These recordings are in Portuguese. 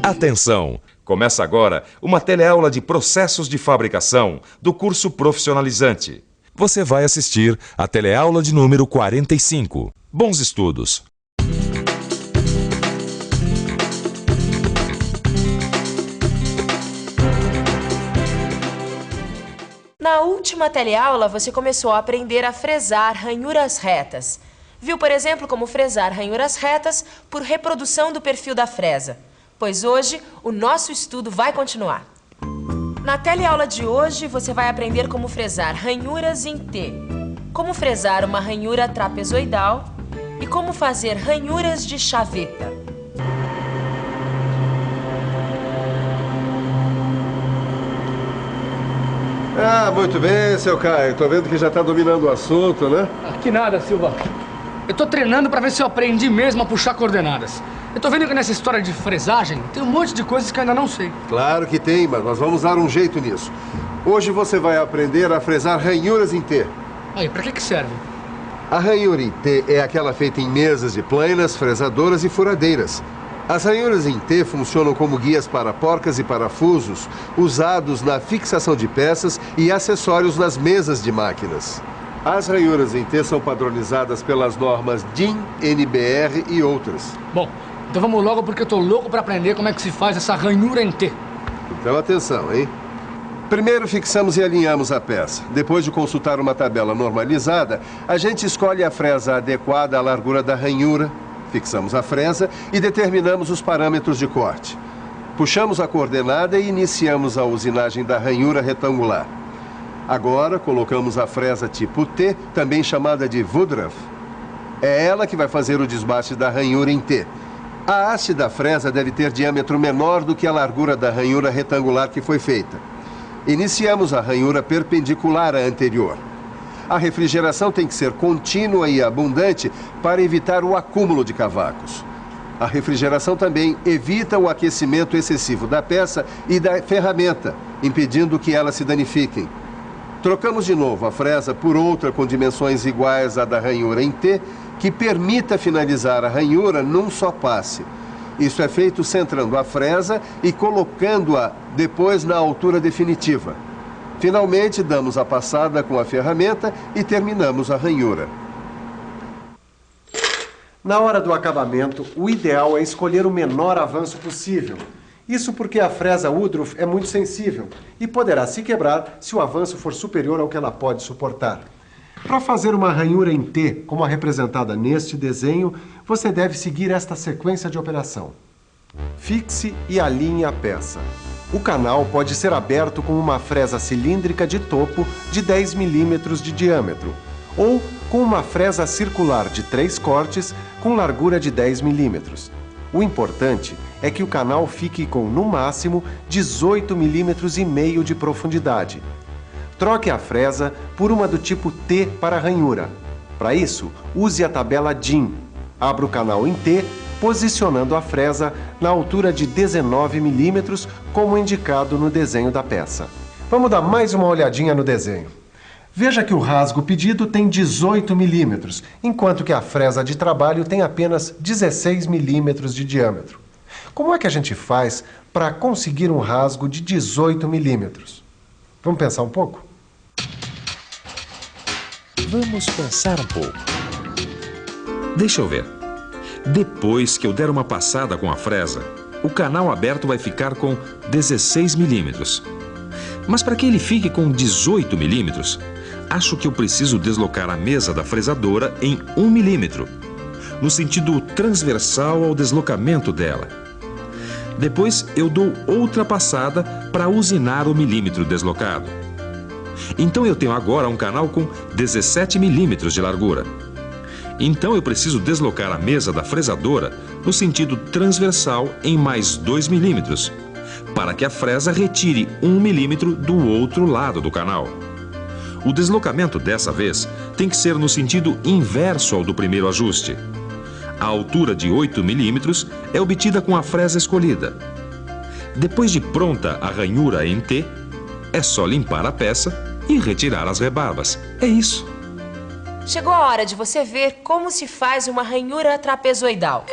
Atenção! Começa agora uma teleaula de processos de fabricação do curso profissionalizante. Você vai assistir a teleaula de número 45. Bons estudos! Na última teleaula, você começou a aprender a fresar ranhuras retas. Viu, por exemplo, como fresar ranhuras retas por reprodução do perfil da fresa. Pois hoje, o nosso estudo vai continuar. Na teleaula de hoje, você vai aprender como fresar ranhuras em T, como fresar uma ranhura trapezoidal e como fazer ranhuras de chaveta. Ah, muito bem, seu Caio. Tô vendo que já tá dominando o assunto, né? Que nada, Silva. Eu tô treinando pra ver se eu aprendi mesmo a puxar coordenadas. Eu tô vendo que nessa história de fresagem tem um monte de coisas que eu ainda não sei. Claro que tem, mas nós vamos dar um jeito nisso. Hoje você vai aprender a fresar ranhuras em T. Aí, pra que serve? A ranhura em T é aquela feita em mesas de plainas, fresadoras e furadeiras. As ranhuras em T funcionam como guias para porcas e parafusos usados na fixação de peças e acessórios nas mesas de máquinas. As ranhuras em T são padronizadas pelas normas DIN, NBR e outras. Bom, então vamos logo porque eu tô louco pra aprender como é que se faz essa ranhura em T. Então atenção, hein? Primeiro fixamos e alinhamos a peça. Depois de consultar uma tabela normalizada, a gente escolhe a fresa adequada à largura da ranhura, fixamos a fresa e determinamos os parâmetros de corte. Puxamos a coordenada e iniciamos a usinagem da ranhura retangular. Agora, colocamos a fresa tipo T, também chamada de Woodruff. É ela que vai fazer o desbaste da ranhura em T. A haste da fresa deve ter diâmetro menor do que a largura da ranhura retangular que foi feita. Iniciamos a ranhura perpendicular à anterior. A refrigeração tem que ser contínua e abundante para evitar o acúmulo de cavacos. A refrigeração também evita o aquecimento excessivo da peça e da ferramenta, impedindo que elas se danifiquem. Trocamos de novo a fresa por outra com dimensões iguais à da ranhura em T, que permita finalizar a ranhura num só passe. Isso é feito centrando a fresa e colocando-a depois na altura definitiva. Finalmente, damos a passada com a ferramenta e terminamos a ranhura. Na hora do acabamento, o ideal é escolher o menor avanço possível. Isso porque a fresa Woodruff é muito sensível e poderá se quebrar se o avanço for superior ao que ela pode suportar. Para fazer uma ranhura em T, como a representada neste desenho, você deve seguir esta sequência de operação. Fixe e alinhe a peça. O canal pode ser aberto com uma fresa cilíndrica de topo de 10 milímetros de diâmetro ou com uma fresa circular de 3 cortes com largura de 10 milímetros. O importante é que o canal fique com, no máximo, 18,5 milímetros de profundidade. Troque a fresa por uma do tipo T para ranhura. Para isso, use a tabela DIN. Abra o canal em T, posicionando a fresa na altura de 19 milímetros, como indicado no desenho da peça. Vamos dar mais uma olhadinha no desenho. Veja que o rasgo pedido tem 18 milímetros, enquanto que a fresa de trabalho tem apenas 16 milímetros de diâmetro. Como é que a gente faz para conseguir um rasgo de 18 milímetros? Vamos pensar um pouco? Vamos pensar um pouco. Deixa eu ver. Depois que eu der uma passada com a fresa, o canal aberto vai ficar com 16 milímetros. Mas para que ele fique com 18 milímetros, acho que eu preciso deslocar a mesa da fresadora em 1 milímetro, no sentido transversal ao deslocamento dela. Depois eu dou outra passada para usinar o milímetro deslocado. Então eu tenho agora um canal com 17 milímetros de largura. Então eu preciso deslocar a mesa da fresadora no sentido transversal em mais 2 milímetros, para que a fresa retire 1 milímetro do outro lado do canal. O deslocamento dessa vez tem que ser no sentido inverso ao do primeiro ajuste. A altura de 8 milímetros é obtida com a fresa escolhida. Depois de pronta a ranhura em T, é só limpar a peça e retirar as rebarbas. É isso. Chegou a hora de você ver como se faz uma ranhura trapezoidal.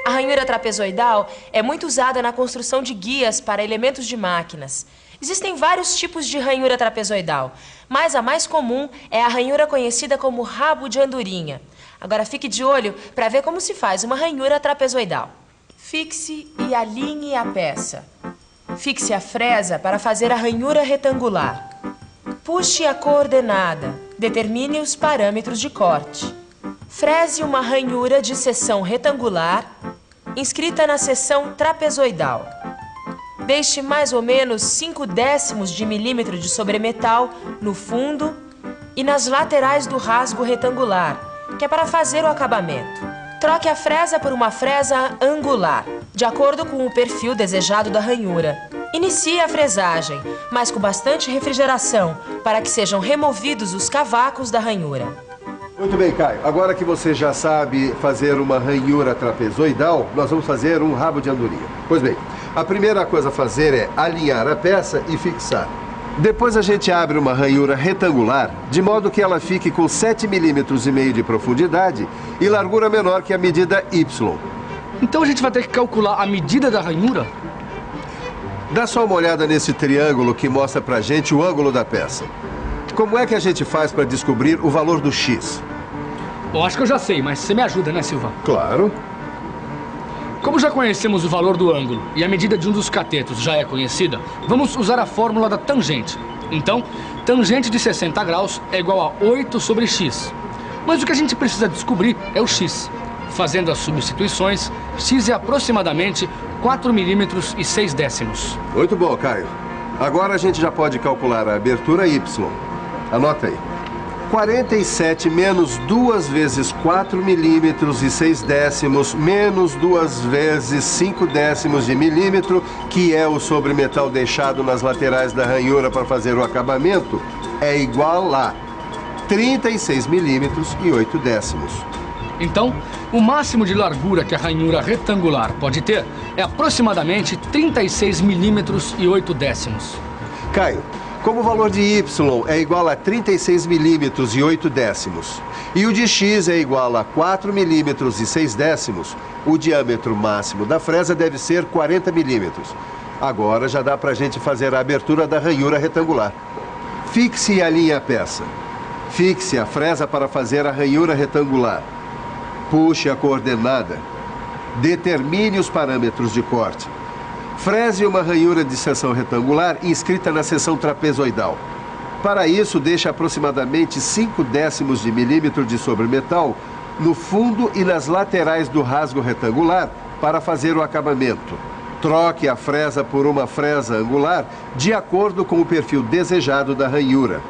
A ranhura trapezoidal é muito usada na construção de guias para elementos de máquinas. Existem vários tipos de ranhura trapezoidal, mas a mais comum é a ranhura conhecida como rabo de andorinha. Agora fique de olho para ver como se faz uma ranhura trapezoidal. Fixe e alinhe a peça. Fixe a fresa para fazer a ranhura retangular. Puxe a coordenada. Determine os parâmetros de corte. Frese uma ranhura de seção retangular, inscrita na seção trapezoidal. Deixe mais ou menos 0,5 de milímetro de sobremetal no fundo e nas laterais do rasgo retangular, que é para fazer o acabamento. Troque a fresa por uma fresa angular, de acordo com o perfil desejado da ranhura. Inicie a fresagem, mas com bastante refrigeração, para que sejam removidos os cavacos da ranhura. Muito bem, Caio. Agora que você já sabe fazer uma ranhura trapezoidal, nós vamos fazer um rabo de andorinha. Pois bem, a primeira coisa a fazer é alinhar a peça e fixar. Depois a gente abre uma ranhura retangular, de modo que ela fique com 7,5 milímetros de profundidade e largura menor que a medida Y. Então a gente vai ter que calcular a medida da ranhura? Dá só uma olhada nesse triângulo que mostra pra gente o ângulo da peça. Como é que a gente faz para descobrir o valor do X? Bom, acho que eu já sei, mas você me ajuda, né, Silva? Claro. Como já conhecemos o valor do ângulo e a medida de um dos catetos já é conhecida, vamos usar a fórmula da tangente. Então, tangente de 60 graus é igual a 8 sobre x. Mas o que a gente precisa descobrir é o x. Fazendo as substituições, x é aproximadamente 4 milímetros e 6 décimos. Muito bom, Caio. Agora a gente já pode calcular a abertura Y. Anota aí. 47 menos 2 vezes 4 milímetros e 6 décimos menos 2 vezes 5 décimos de milímetro, que é o sobremetal deixado nas laterais da ranhura para fazer o acabamento, é igual a 36 milímetros e 8 décimos. Então, o máximo de largura que a ranhura retangular pode ter é aproximadamente 36 milímetros e 8 décimos. Caio, como o valor de Y é igual a 36 milímetros e 8 décimos e o de X é igual a 4 milímetros e 6 décimos, o diâmetro máximo da fresa deve ser 40 milímetros. Agora já dá pra gente fazer a abertura da ranhura retangular. Fixe e alinhe a peça. Fixe a fresa para fazer a ranhura retangular. Puxe a coordenada. Determine os parâmetros de corte. Frese uma ranhura de seção retangular inscrita na seção trapezoidal. Para isso, deixe aproximadamente 5 décimos de milímetro de sobremetal no fundo e nas laterais do rasgo retangular para fazer o acabamento. Troque a fresa por uma fresa angular de acordo com o perfil desejado da ranhura.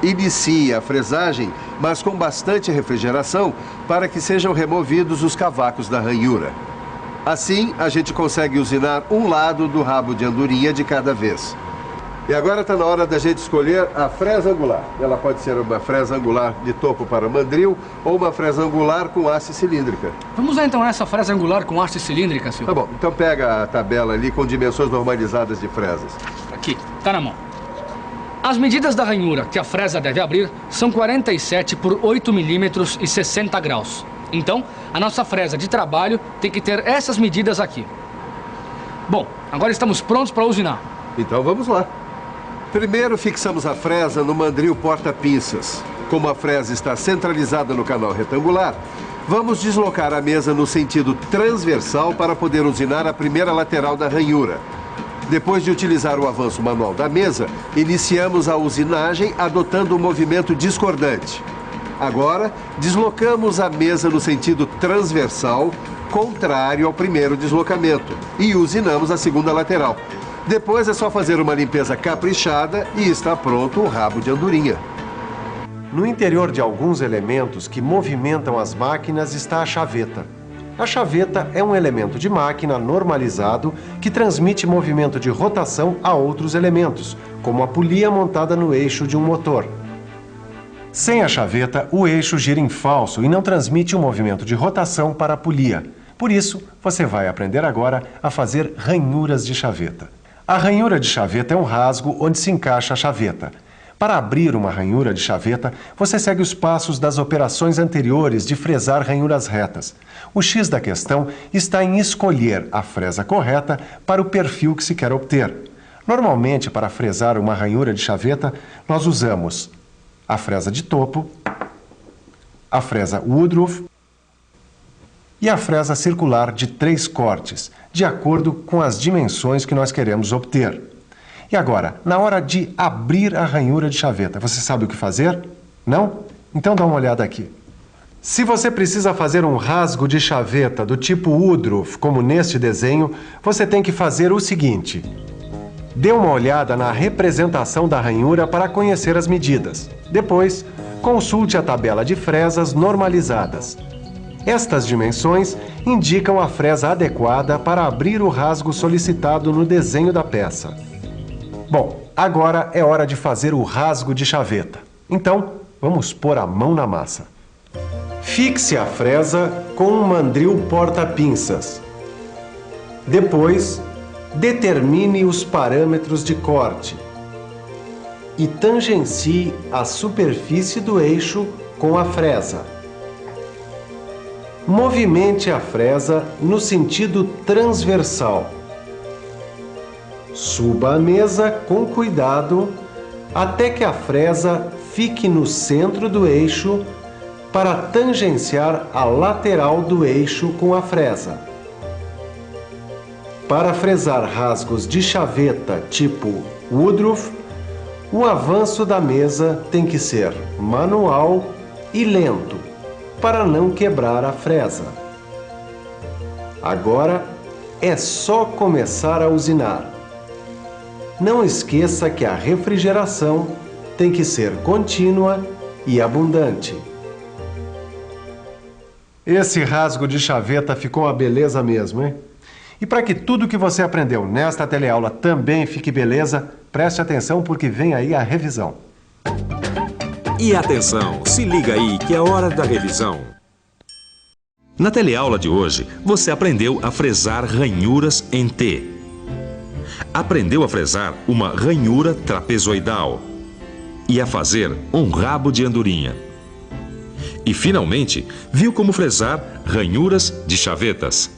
Inicie a fresagem, mas com bastante refrigeração para que sejam removidos os cavacos da ranhura. Assim, a gente consegue usinar um lado do rabo de andorinha de cada vez. E agora está na hora da gente escolher a fresa angular. Ela pode ser uma fresa angular de topo para mandril ou uma fresa angular com haste cilíndrica. Vamos usar então essa fresa angular com haste cilíndrica, Silva? Tá bom, então pega a tabela ali com dimensões normalizadas de fresas. Aqui, tá na mão. As medidas da ranhura que a fresa deve abrir são 47 por 8 milímetros e 60 graus. Então, a nossa fresa de trabalho tem que ter essas medidas aqui. Bom, agora estamos prontos para usinar. Então vamos lá. Primeiro fixamos a fresa no mandril porta-pinças. Como a fresa está centralizada no canal retangular, vamos deslocar a mesa no sentido transversal para poder usinar a primeira lateral da ranhura. Depois de utilizar o avanço manual da mesa, iniciamos a usinagem adotando o movimento discordante. Agora, deslocamos a mesa no sentido transversal, contrário ao primeiro deslocamento, e usinamos a segunda lateral. Depois é só fazer uma limpeza caprichada e está pronto o rabo de andorinha. No interior de alguns elementos que movimentam as máquinas está a chaveta. A chaveta é um elemento de máquina normalizado que transmite movimento de rotação a outros elementos, como a polia montada no eixo de um motor. Sem a chaveta, o eixo gira em falso e não transmite o movimento de rotação para a polia. Por isso, você vai aprender agora a fazer ranhuras de chaveta. A ranhura de chaveta é um rasgo onde se encaixa a chaveta. Para abrir uma ranhura de chaveta, você segue os passos das operações anteriores de fresar ranhuras retas. O X da questão está em escolher a fresa correta para o perfil que se quer obter. Normalmente, para fresar uma ranhura de chaveta, nós usamos a fresa de topo, a fresa Woodruff e a fresa circular de 3 cortes, de acordo com as dimensões que nós queremos obter. E agora, na hora de abrir a ranhura de chaveta, você sabe o que fazer? Não? Então dá uma olhada aqui. Se você precisa fazer um rasgo de chaveta do tipo Woodruff, como neste desenho, você tem que fazer o seguinte. Dê uma olhada na representação da ranhura para conhecer as medidas. Depois, consulte a tabela de fresas normalizadas. Estas dimensões indicam a fresa adequada para abrir o rasgo solicitado no desenho da peça. Bom, agora é hora de fazer o rasgo de chaveta. Então, vamos pôr a mão na massa. Fixe a fresa com um mandril porta-pinças. Depois, determine os parâmetros de corte e tangencie a superfície do eixo com a fresa. Movimente a fresa no sentido transversal. Suba a mesa com cuidado até que a fresa fique no centro do eixo para tangenciar a lateral do eixo com a fresa. Para fresar rasgos de chaveta tipo Woodruff, o avanço da mesa tem que ser manual e lento, para não quebrar a fresa. Agora é só começar a usinar. Não esqueça que a refrigeração tem que ser contínua e abundante. Esse rasgo de chaveta ficou uma beleza mesmo, hein? E para que tudo que você aprendeu nesta teleaula também fique beleza, preste atenção porque vem aí a revisão. E atenção, se liga aí que é hora da revisão. Na teleaula de hoje, você aprendeu a fresar ranhuras em T. Aprendeu a fresar uma ranhura trapezoidal e a fazer um rabo de andorinha. E, finalmente, viu como fresar ranhuras de chavetas.